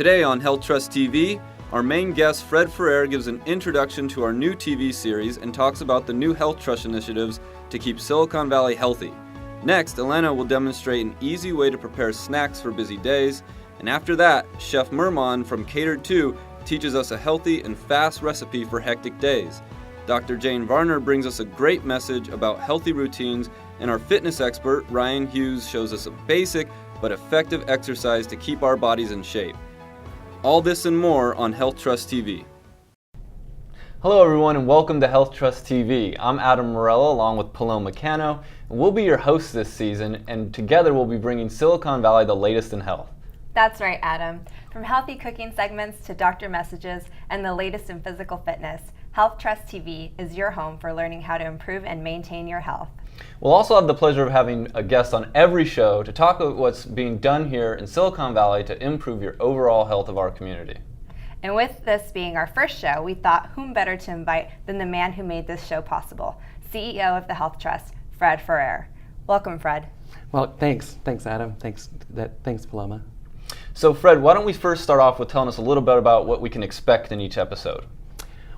Today on Health Trust TV, our main guest Fred Ferrer gives an introduction to our new TV series and talks about the new Health Trust initiatives to keep Silicon Valley healthy. Next, Elena will demonstrate an easy way to prepare snacks for busy days, and after that, Chef Merman from Catered To teaches us a healthy and fast recipe for hectic days. Dr. Jane Varner brings us a great message about healthy routines, and our fitness expert Ryan Hughes shows us a basic but effective exercise to keep our bodies in shape. All this and more on Health Trust TV. Hello everyone and welcome to Health Trust TV. I'm Adam Morello along with Paloma Cano, and we'll be your hosts this season, and together we'll be bringing Silicon Valley the latest in health. That's right, Adam. From healthy cooking segments to doctor messages and the latest in physical fitness, Health Trust TV is your home for learning how to improve and maintain your health. We'll also have the pleasure of having a guest on every show to talk about what's being done here in Silicon Valley to improve your overall health of our community. And with this being our first show, we thought whom better to invite than the man who made this show possible, CEO of the Health Trust, Fred Ferrer. Welcome, Fred. Well, thanks Adam. Thanks, Paloma. So Fred, why don't we first start off with telling us a little bit about what we can expect in each episode?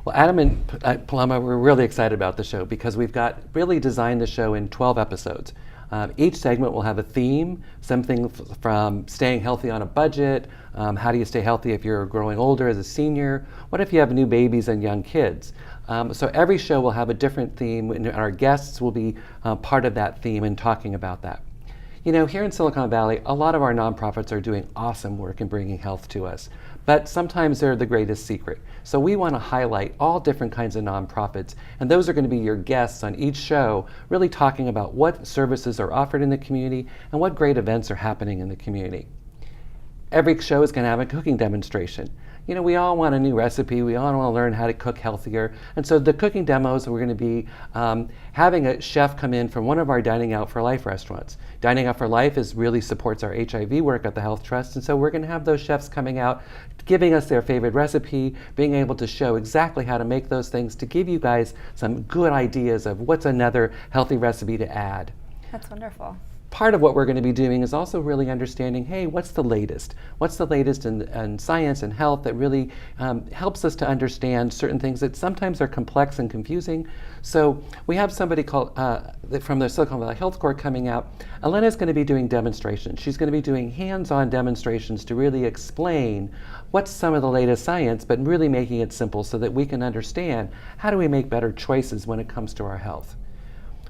Well, Adam and Paloma, we're really excited about the show because we've really designed the show in 12 episodes. Each segment will have a theme, something from staying healthy on a budget, how do you stay healthy if you're growing older as a senior, what if you have new babies and young kids. So every show will have a different theme, and our guests will be part of that theme and talking about that. You know, here in Silicon Valley, a lot of our nonprofits are doing awesome work in bringing health to us, but sometimes they're the greatest secret. So we want to highlight all different kinds of nonprofits, and those are going to be your guests on each show, really talking about what services are offered in the community and what great events are happening in the community. Every show is going to have a cooking demonstration. You know, we all want a new recipe, we all want to learn how to cook healthier, and so the cooking demos, we're going to be having a chef come in from one of our Dining Out for Life restaurants. Dining Out for Life really supports our HIV work at the Health Trust, and so we're going to have those chefs coming out, giving us their favorite recipe, being able to show exactly how to make those things to give you guys some good ideas of what's another healthy recipe to add. That's wonderful. Part of what we're going to be doing is also really understanding, hey, what's the latest? What's the latest in science and health that really helps us to understand certain things that sometimes are complex and confusing? So we have somebody called from the Silicon Valley Health Corps coming out. Elena's going to be doing demonstrations. She's going to be doing hands-on demonstrations to really explain what's some of the latest science, but really making it simple so that we can understand how do we make better choices when it comes to our health.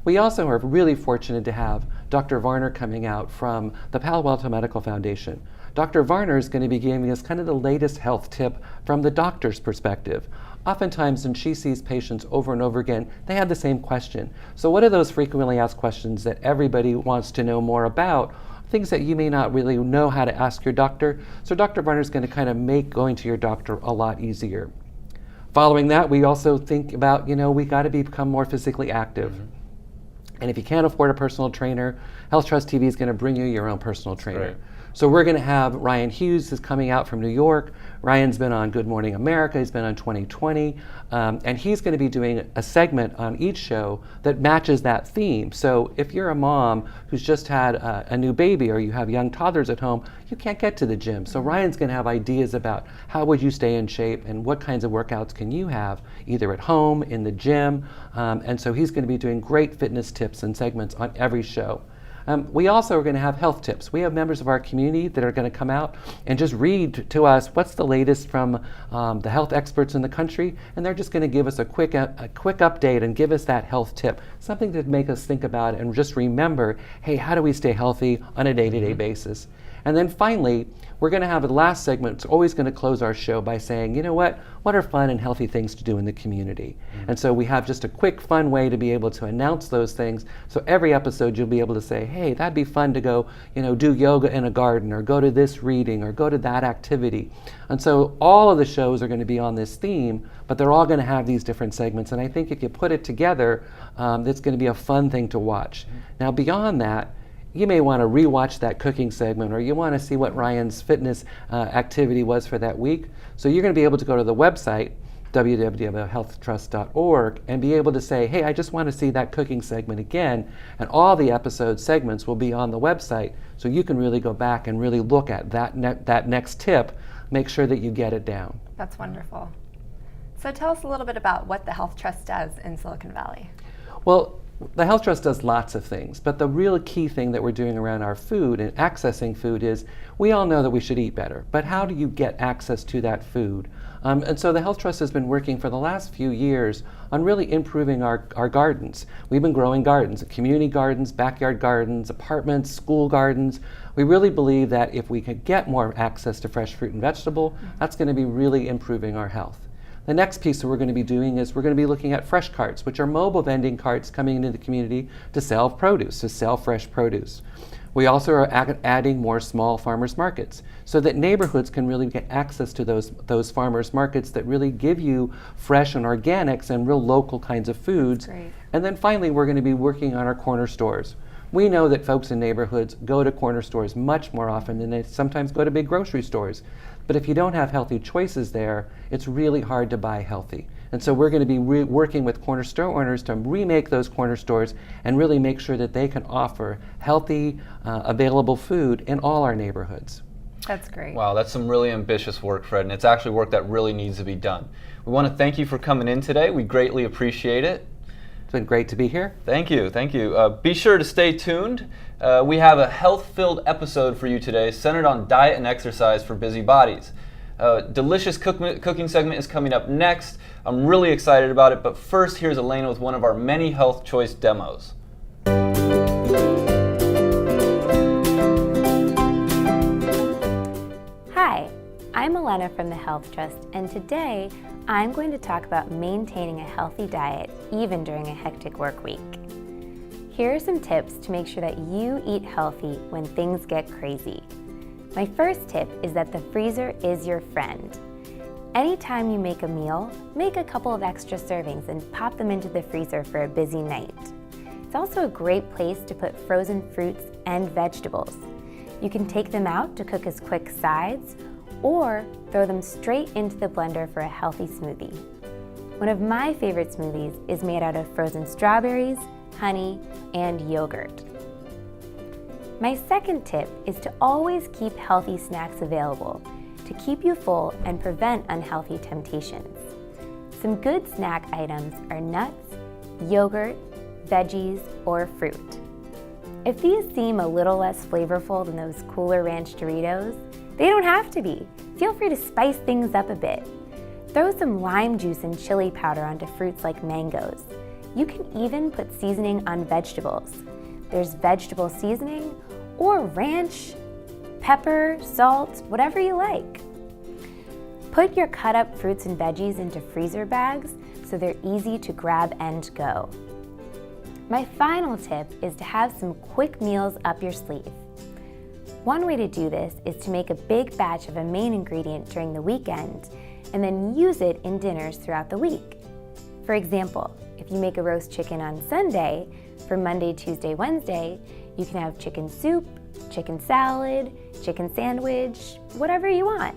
We also are really fortunate to have Dr. Varner coming out from the Palo Alto Medical Foundation. Dr. Varner is going to be giving us kind of the latest health tip from the doctor's perspective. Oftentimes when she sees patients over and over again, they have the same question. So what are those frequently asked questions that everybody wants to know more about? Things that you may not really know how to ask your doctor. So Dr. Varner is going to kind of make going to your doctor a lot easier. Following that, we also think about, we got to become more physically active. Mm-hmm. And if you can't afford a personal trainer, Health Trust TV is going to bring you your own personal trainer. Right. So we're going to have Ryan Hughes is coming out from New York. Ryan's been on Good Morning America. He's been on 2020. And he's going to be doing a segment on each show that matches that theme. So if you're a mom who's just had a new baby or you have young toddlers at home, you can't get to the gym. So Ryan's going to have ideas about how would you stay in shape and what kinds of workouts can you have either at home, in the gym. And so he's going to be doing great fitness tips and segments on every show. We also are going to have health tips. We have members of our community that are going to come out and just read to us what's the latest from the health experts in the country, and they're just going to give us a quick update and give us that health tip, something to make us think about and just remember, hey, how do we stay healthy on a day-to-day basis? And then finally, we're going to have the last segment. It's always going to close our show by saying, you know what are fun and healthy things to do in the community? Mm-hmm. And so we have just a quick, fun way to be able to announce those things. So every episode you'll be able to say, hey, that'd be fun to go, do yoga in a garden or go to this reading or go to that activity. And so all of the shows are going to be on this theme, but they're all going to have these different segments. And I think if you put it together, it's going to be a fun thing to watch. Mm-hmm. Now beyond that, you may want to rewatch that cooking segment, or you want to see what Ryan's fitness activity was for that week. So you're going to be able to go to the website, www.healthtrust.org, and be able to say, hey, I just want to see that cooking segment again. And all the episode segments will be on the website, so you can really go back and really look at that next tip make sure that you get it down. That's wonderful. So tell us a little bit about what the Health Trust does in Silicon Valley. Well, the Health Trust does lots of things, but the real key thing that we're doing around our food and accessing food is we all know that we should eat better, but how do you get access to that food? And so the Health Trust has been working for the last few years on really improving our gardens. We've been growing gardens, community gardens, backyard gardens, apartments, school gardens. We really believe that if we could get more access to fresh fruit and vegetable, that's going to be really improving our health. The next piece that we're going to be doing is we're going to be looking at fresh carts, which are mobile vending carts coming into the community to sell produce, to sell fresh produce. We also are adding more small farmers markets so that neighborhoods can really get access to those farmers markets that really give you fresh and organics and real local kinds of foods. Great. And then finally, we're going to be working on our corner stores. We know that folks in neighborhoods go to corner stores much more often than they sometimes go to big grocery stores. But if you don't have healthy choices there, it's really hard to buy healthy. And so we're going to be working with corner store owners to remake those corner stores and really make sure that they can offer healthy, available food in all our neighborhoods. That's great. Wow, that's some really ambitious work, Fred, and it's actually work that really needs to be done. We want to thank you for coming in today. We greatly appreciate it. It's been great to be here. Thank you, thank you. Be sure to stay tuned. We have a health-filled episode for you today centered on diet and exercise for busy bodies. Delicious cooking segment is coming up next. I'm really excited about it, but first here's Elena with one of our many health choice demos. Hi, I'm Elena from the Health Trust, and today I'm going to talk about maintaining a healthy diet even during a hectic work week. Here are some tips to make sure that you eat healthy when things get crazy. My first tip is that the freezer is your friend. Anytime you make a meal, make a couple of extra servings and pop them into the freezer for a busy night. It's also a great place to put frozen fruits and vegetables. You can take them out to cook as quick sides or throw them straight into the blender for a healthy smoothie. One of my favorite smoothies is made out of frozen strawberries, honey, and yogurt. My second tip is to always keep healthy snacks available to keep you full and prevent unhealthy temptations. Some good snack items are nuts, yogurt, veggies, or fruit. If these seem a little less flavorful than those Cooler Ranch Doritos, they don't have to be. Feel free to spice things up a bit. Throw some lime juice and chili powder onto fruits like mangoes. You can even put seasoning on vegetables. There's vegetable seasoning or ranch, pepper, salt, whatever you like. Put your cut up fruits and veggies into freezer bags so they're easy to grab and go. My final tip is to have some quick meals up your sleeve. One way to do this is to make a big batch of a main ingredient during the weekend and then use it in dinners throughout the week. For example, if you make a roast chicken on Sunday, for Monday, Tuesday, Wednesday, you can have chicken soup, chicken salad, chicken sandwich, whatever you want.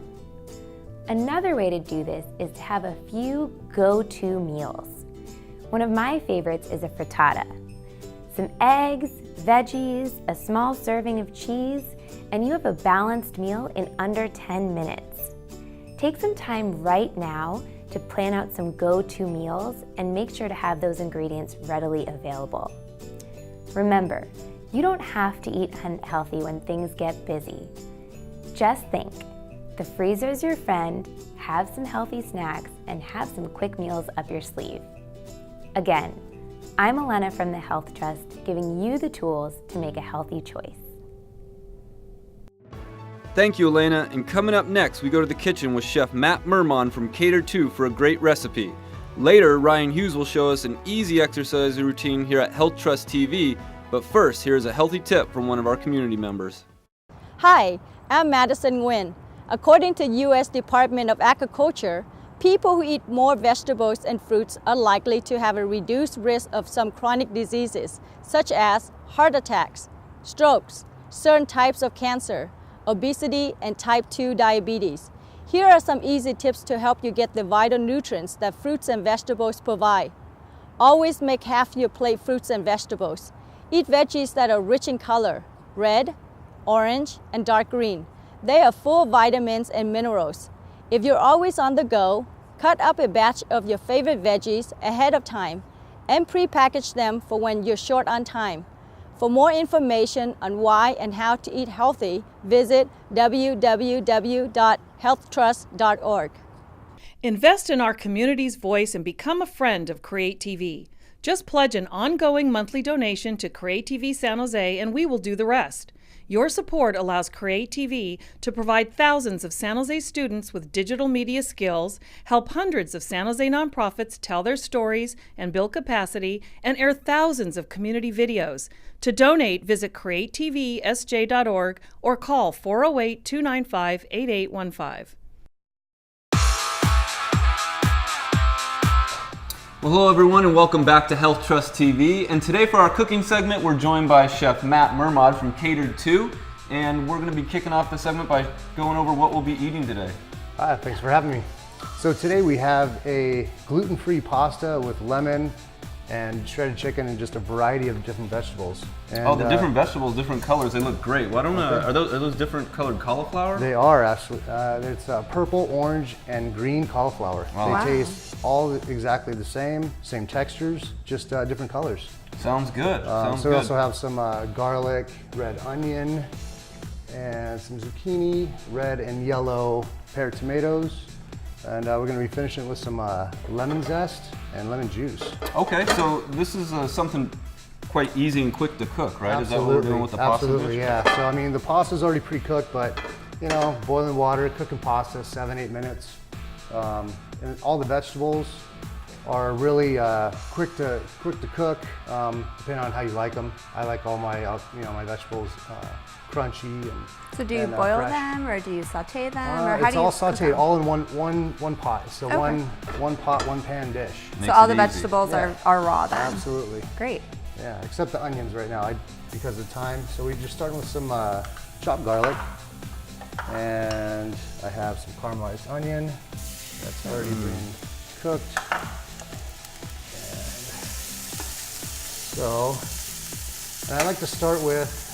Another way to do this is to have a few go-to meals. One of my favorites is a frittata. Some eggs, veggies, a small serving of cheese, and you have a balanced meal in under 10 minutes. Take some time right now to plan out some go-to meals and make sure to have those ingredients readily available. Remember, you don't have to eat unhealthy when things get busy. Just think, the freezer's your friend, have some healthy snacks, and have some quick meals up your sleeve. Again, I'm Elena from the Health Trust, giving you the tools to make a healthy choice. Thank you, Elena. And coming up next, we go to the kitchen with Chef Matt Mermon from Cater 2 for a great recipe. Later, Ryan Hughes will show us an easy exercise routine here at Health Trust TV. But first, here's a healthy tip from one of our community members. Hi, I'm Madison Nguyen. According to U.S. Department of Agriculture, people who eat more vegetables and fruits are likely to have a reduced risk of some chronic diseases, such as heart attacks, strokes, certain types of cancer, obesity, and type 2 diabetes. Here are some easy tips to help you get the vital nutrients that fruits and vegetables provide. Always make half your plate fruits and vegetables. Eat veggies that are rich in color, red, orange, and dark green. They are full of vitamins and minerals. If you're always on the go, cut up a batch of your favorite veggies ahead of time and pre-package them for when you're short on time. For more information on why and how to eat healthy, visit www.healthtrust.org. Invest in our community's voice and become a friend of Create TV. Just pledge an ongoing monthly donation to Create TV San Jose and we will do the rest. Your support allows Create TV to provide thousands of San Jose students with digital media skills, help hundreds of San Jose nonprofits tell their stories and build capacity, and air thousands of community videos. To donate, visit createtvsj.org or call 408-295-8815. Well, hello everyone and welcome back to Health Trust TV. And today for our cooking segment, we're joined by Chef Matt Mermod from Catered 2. And we're going to be kicking off the segment by going over what we'll be eating today. Hi, thanks for having me. So today we have a gluten-free pasta with lemon and shredded chicken and just a variety of different vegetables. And, the different vegetables, different colors, they look great. Why don't are those different colored cauliflower? They are actually. It's purple, orange, and green cauliflower. Wow. They taste all exactly the same textures, just different colors. Sounds good. So we also have some garlic, red onion, and some zucchini, red and yellow pear tomatoes. And we're going to be finishing it with some lemon zest and lemon juice. Okay, so this is something quite easy and quick to cook, right? Absolutely. Is that what we're doing with the pasta dish? Absolutely, yeah. So I mean, the pasta's already pre-cooked, but you know, boiling water, cooking pasta, 7-8 minutes. And all the vegetables are really quick to cook, depending on how you like them. I like all my my vegetables crunchy and. So do you boil them, or do you saute them, or how it's do you all cook sauteed, them? all in one pot. So Okay. one pot, one pan dish. So Makes all it the easy. vegetables Yeah. are raw then? Absolutely. Great. Yeah, except the onions right now, because of time. So we just starting with some chopped garlic, and I have some caramelized onion that's already been cooked. And I like to start with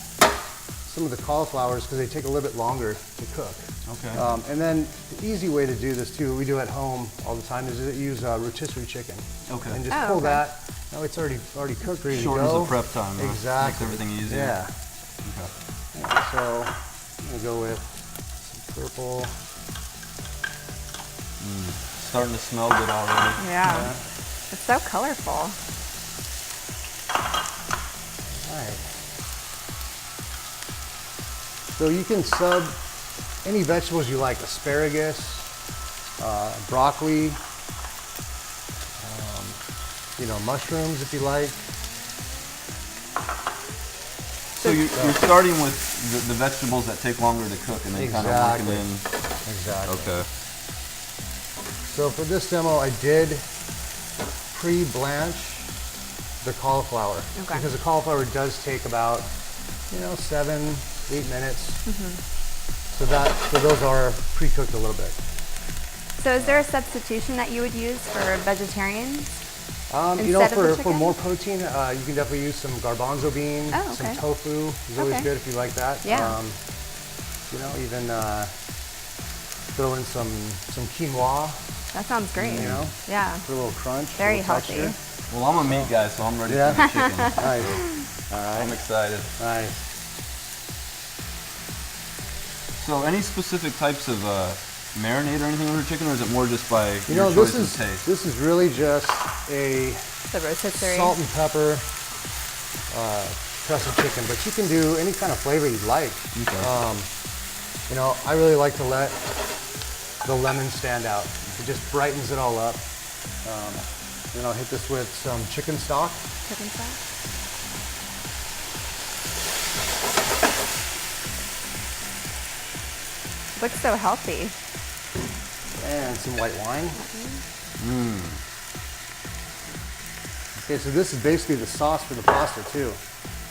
some of the cauliflowers because they take a little bit longer to cook. Okay. And then the easy way to do this too, we do at home all the time, is to use rotisserie chicken. Okay. And just Oh, pull okay. that. Now it's already cooked, ready Shortens to go. the prep time, huh? Exactly. Makes everything easier. Yeah. Okay. Yeah, so I'm gonna go with some purple. Starting to smell good already. Yeah. It's so colorful. All right. So you can sub any vegetables you like, asparagus, broccoli, mushrooms if you like. So you're starting with the vegetables that take longer to cook and then kind of working in. Exactly. Okay. So for this demo, I did pre-blanch the cauliflower. Okay. Because the cauliflower does take about, 7-8 minutes. So those are pre-cooked a little bit. So is there a substitution that you would use for vegetarians? For Instead of the chicken? more protein, you can definitely use some garbanzo beans, Oh, some okay. tofu is always Okay. good if you like that. Yeah. Even throw in some quinoa That sounds great. Yeah. for a little crunch. a Very little healthy. texture. Well, I'm a meat guy, so I'm ready Yeah. for the chicken. Nice. All right. I'm excited. Nice. So any specific types of marinade or anything with your chicken, or is it more just by You your know, choice this of taste? is really just a The rotisserie. salt and pepper pressed chicken, but you can do any kind of flavor you'd like. Okay. I really like to let the lemon stand out. It just brightens it all up. Then I'll hit this with some chicken stock. Chicken stock. Looks so healthy. And some white wine. Okay, so this is basically the sauce for the pasta too.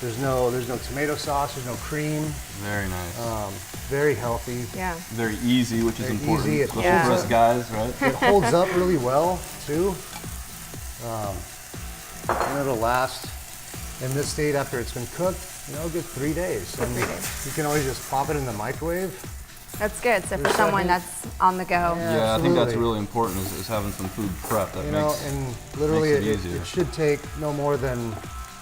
There's no tomato sauce, there's no cream. Very nice. Very healthy. Yeah. Very easy, which is very important, easy. It especially holds for us up. guys, right? It holds up really well too. And it'll last in this state after it's been cooked, a good 3 days. For 3 days. You can always just pop it in the microwave That's good. So for Your someone second- that's on the go. Yeah, I think that's absolutely. really important is having some food prep. That You know, makes and literally makes it it easier. should take no more than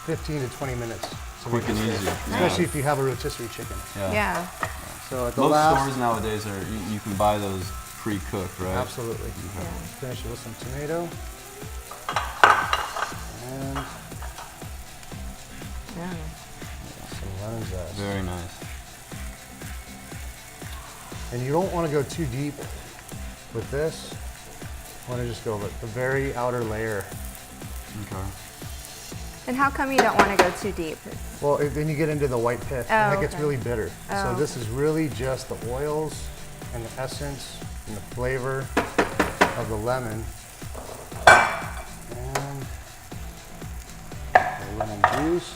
15 to 20 minutes. to Quick make and this easy. dish, especially if you have a rotisserie chicken. Yeah. So at the Most last, stores nowadays you can buy those pre-cooked, right? absolutely. Finish it with some tomato. And Yeah. some lemon zest. Very nice. And you don't want to go too deep with this. You want to just go with the very outer layer. Okay. And how come you don't want to go too deep? Well, then you get into the white pith, Oh, and that gets okay. really bitter. So Oh, this is really just the oils and the essence and the flavor of the lemon. And the lemon juice.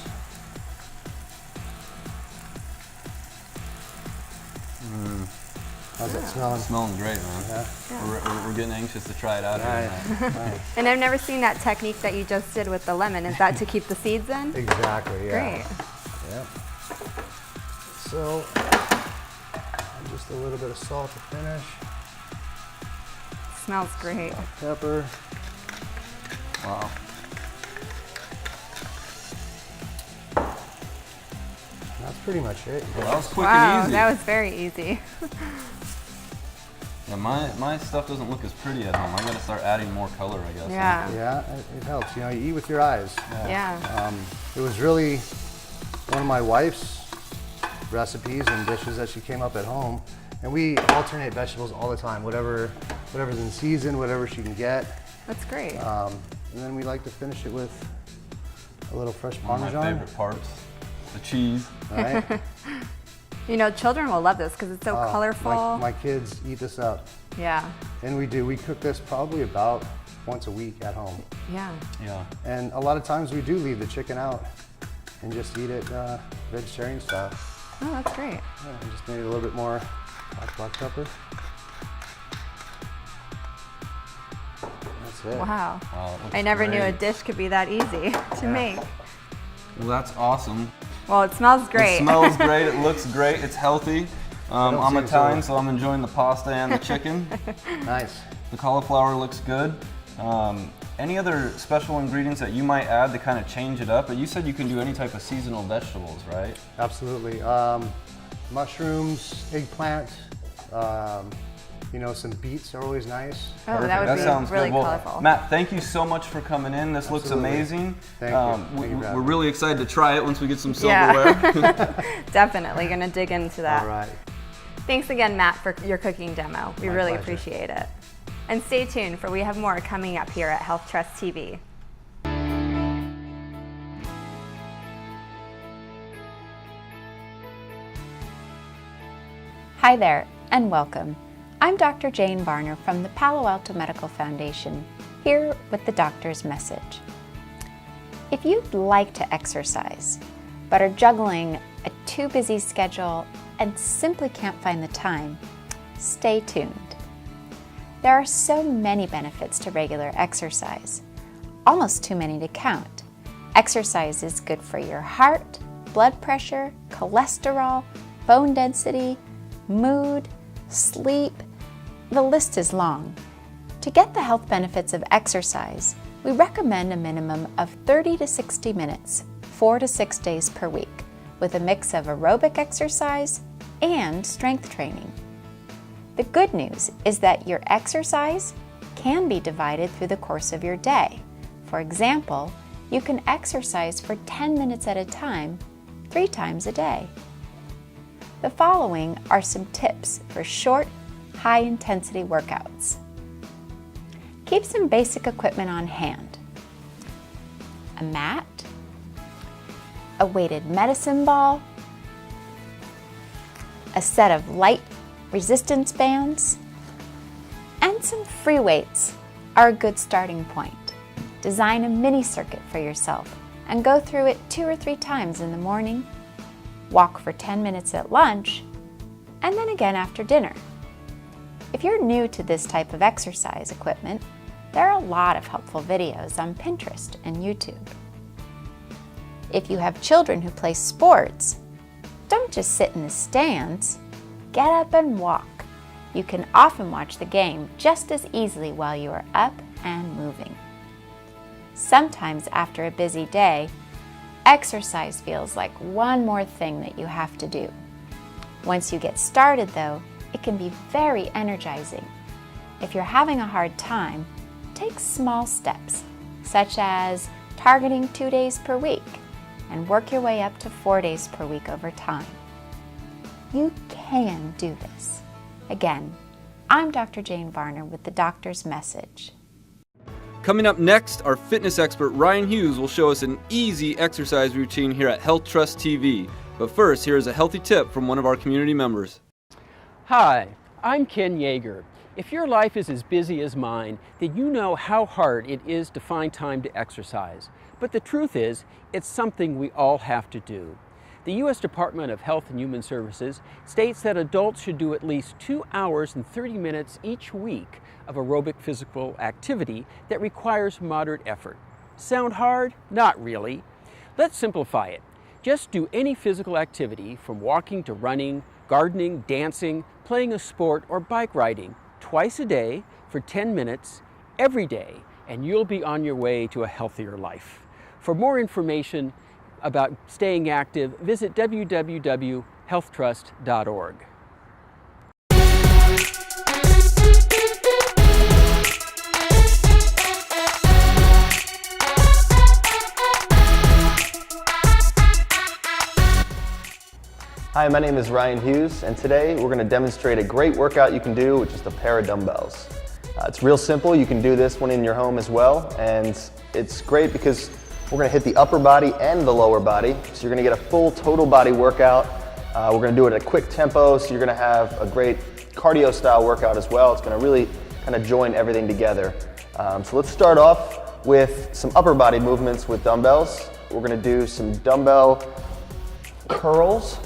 How's that smelling? Smelling great, man. Yeah. We're getting anxious to try it out. Right. Here now. Right. And I've never seen that technique that you just did with the lemon. Is that to keep the seeds in? Exactly, yeah. Great. Yep. So, just a little bit of salt to finish. Smells great. Pepper. Wow. That's pretty much it. Well, that was quick Wow, and easy. that was very easy. Yeah, my stuff doesn't look as pretty at home. I gotta start adding more color, I guess. Yeah. Yeah, it helps. You know, you eat with your eyes. Yeah. It was really one of my wife's recipes and dishes that she came up at home, and we alternate vegetables all the time. Whatever's in season, whatever she can get, That's great. and then we like to finish it with a little fresh One of my Parmesan. favorite parts, the cheese. Right? You know, children will love this because it's so colorful. My kids eat this up, Yeah. and we do. We cook this probably about once a week at home. Yeah. Yeah. And a lot of times we do leave the chicken out and just eat it vegetarian style. Oh, that's great. Yeah, I just made it a little bit more black pepper. That's it. Wow. Wow, it looks I never knew a great. dish could be that easy to make. Well, that's awesome. Well, it smells great. It smells great. It looks great. It's healthy. don't I'm seem Italian, so- so I'm enjoying the pasta and the chicken. Nice. The cauliflower looks good. Any other special ingredients that you might add to kind of change it up? But you said you can do any type of seasonal vegetables, right? Absolutely. Mushrooms, eggplant, you know, some beets are always nice. Oh, that would That be sounds really good. Well, colorful. Matt, thank you so much for coming in. This looks Absolutely. amazing. Thank you. Thank you for having We're me. really excited to try it once we get some Yeah. silverware. Definitely gonna dig into that. All right. Thanks again, Matt, for your cooking demo. We My really pleasure. appreciate it. And stay tuned for we have more coming up here at Health Trust TV. Hi there, and welcome. I'm Dr. Jane Varner from the Palo Alto Medical Foundation, here with the doctor's message. If you'd like to exercise, but are juggling a too busy schedule and simply can't find the time, stay tuned. There are so many benefits to regular exercise, almost too many to count. Exercise is good for your heart, blood pressure, cholesterol, bone density, mood, sleep. The list is long. To get the health benefits of exercise, we recommend a minimum of 30 to 60 minutes, 4 to 6 days per week, with a mix of aerobic exercise and strength training. The good news is that your exercise can be divided through the course of your day. For example, you can exercise for 10 minutes at a time, 3 times a day. The following are some tips for short, high-intensity workouts. Keep some basic equipment on hand. A mat, a weighted medicine ball, a set of light resistance bands, and some free weights are a good starting point. Design a mini circuit for yourself and go through it 2 or 3 times in the morning, walk for 10 minutes at lunch, and then again after dinner. If you're new to this type of exercise equipment, there are a lot of helpful videos on Pinterest and YouTube. If you have children who play sports, don't just sit in the stands. get up and walk. You can often watch the game just as easily while you are up and moving. Sometimes after a busy day, exercise feels like one more thing that you have to do. Once you get started though, it can be very energizing. If you're having a hard time, take small steps, such as targeting 2 days per week, and work your way up to 4 days per week over time. You can do this. Again, I'm Dr. Jane Varner with the Doctor's Message. Coming up next, our fitness expert Ryan Hughes will show us an easy exercise routine here at Health Trust TV. But first, here is a healthy tip from one of our community members. Hi, I'm Ken Yeager. If your life is as busy as mine, then you know how hard it is to find time to exercise. But the truth is, it's something we all have to do. The U.S. Department of Health and Human Services states that adults should do at least 2 hours and 30 minutes each week of aerobic physical activity that requires moderate effort. Sound hard? Not really. Let's simplify it. Just do any physical activity from walking to running, gardening, dancing, playing a sport, or bike riding twice a day for 10 minutes every day, and you'll be on your way to a healthier life. For more information about staying active, visit www.healthtrust.org. Hi, my name is Ryan Hughes, and today we're going to demonstrate a great workout you can do with just a pair of dumbbells. It's real simple. You can do this one in your home as well, and it's great because we're going to hit the upper body and the lower body, so you're going to get a full total body workout. We're going to do it at a quick tempo, so you're going to have a great cardio style workout as well. It's going to really kind of join everything together. So let's start off with some upper body movements with dumbbells. We're going to do some dumbbell curls.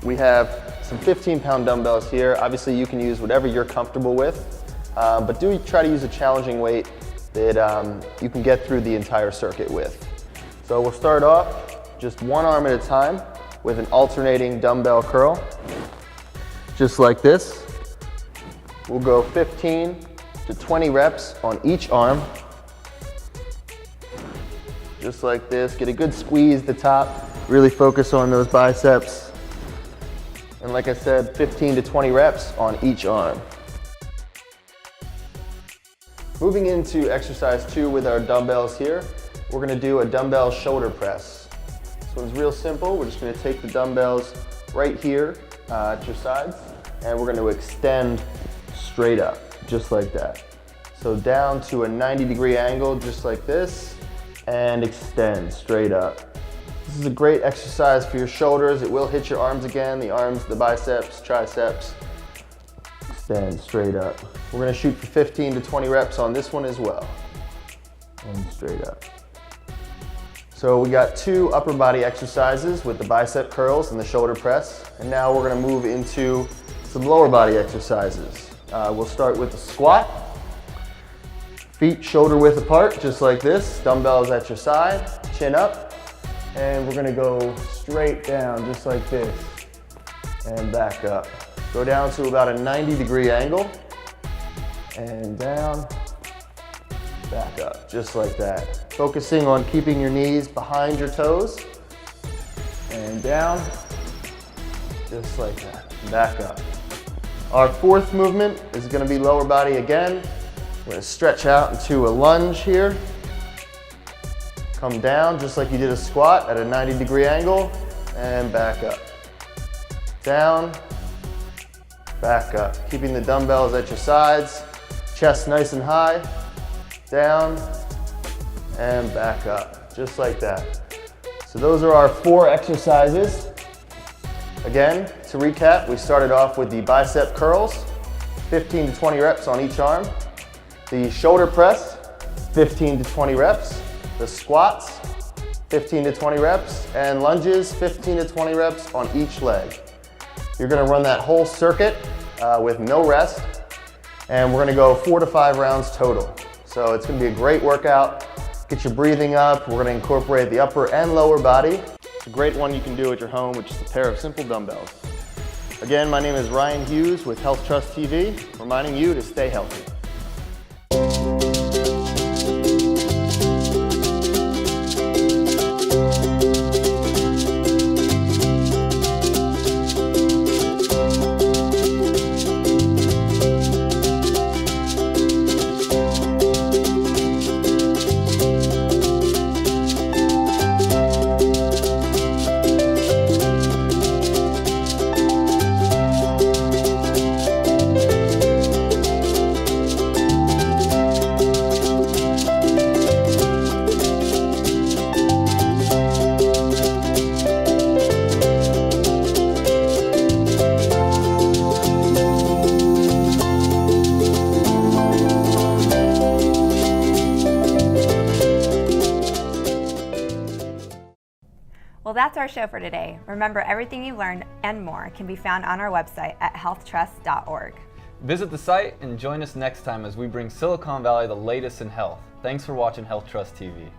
We have some 15-pound dumbbells here. Obviously you can use whatever you're comfortable with, but do try to use a challenging weight that you can get through the entire circuit with. So we'll start off just one arm at a time with an alternating dumbbell curl, just like this. We'll go 15 to 20 reps on each arm, just like this. Get a good squeeze at the top, really focus on those biceps. And like I said, 15 to 20 reps on each arm. Moving into exercise 2 with our dumbbells here, we're going to do a dumbbell shoulder press. This one's real simple. We're just going to take the dumbbells right here at your sides, and we're going to extend straight up, just like that. So down to a 90-degree angle, just like this, and extend straight up. This is a great exercise for your shoulders. It will hit your arms again, the arms, the biceps, triceps. Extend straight up. We're going to shoot for 15 to 20 reps on this one as well. And straight up. So we got 2 upper body exercises with the bicep curls and the shoulder press. And now we're going to move into some lower body exercises. We'll start with the squat. Feet shoulder width apart, just like this. Dumbbells at your side, chin up. And we're going to go straight down, just like this. And back up. Go down to about a 90-degree angle. And down, back up, just like that. Focusing on keeping your knees behind your toes. And down, just like that. Back up. Our 4th movement is going to be lower body again. We're going to stretch out into a lunge here. Come down just like you did a squat at a 90-degree angle, and back up. Down, back up. Keeping the dumbbells at your sides, chest nice and high, down, and back up, just like that. So those are our 4 exercises. Again, to recap, we started off with the bicep curls, 15 to 20 reps on each arm. The shoulder press, 15 to 20 reps. The squats, 15 to 20 reps. And lunges, 15 to 20 reps on each leg. You're gonna run that whole circuit with no rest. And we're gonna go 4 to 5 rounds total. So it's gonna be a great workout. Get your breathing up. We're gonna incorporate the upper and lower body. It's a great one you can do at your home with just a pair of simple dumbbells. Again, my name is Ryan Hughes with Health Trust TV, reminding you to stay healthy. Well, that's our show for today. Remember, everything you learned and more can be found on our website at healthtrust.org. Visit the site and join us next time as we bring Silicon Valley the latest in health. Thanks for watching Health Trust TV.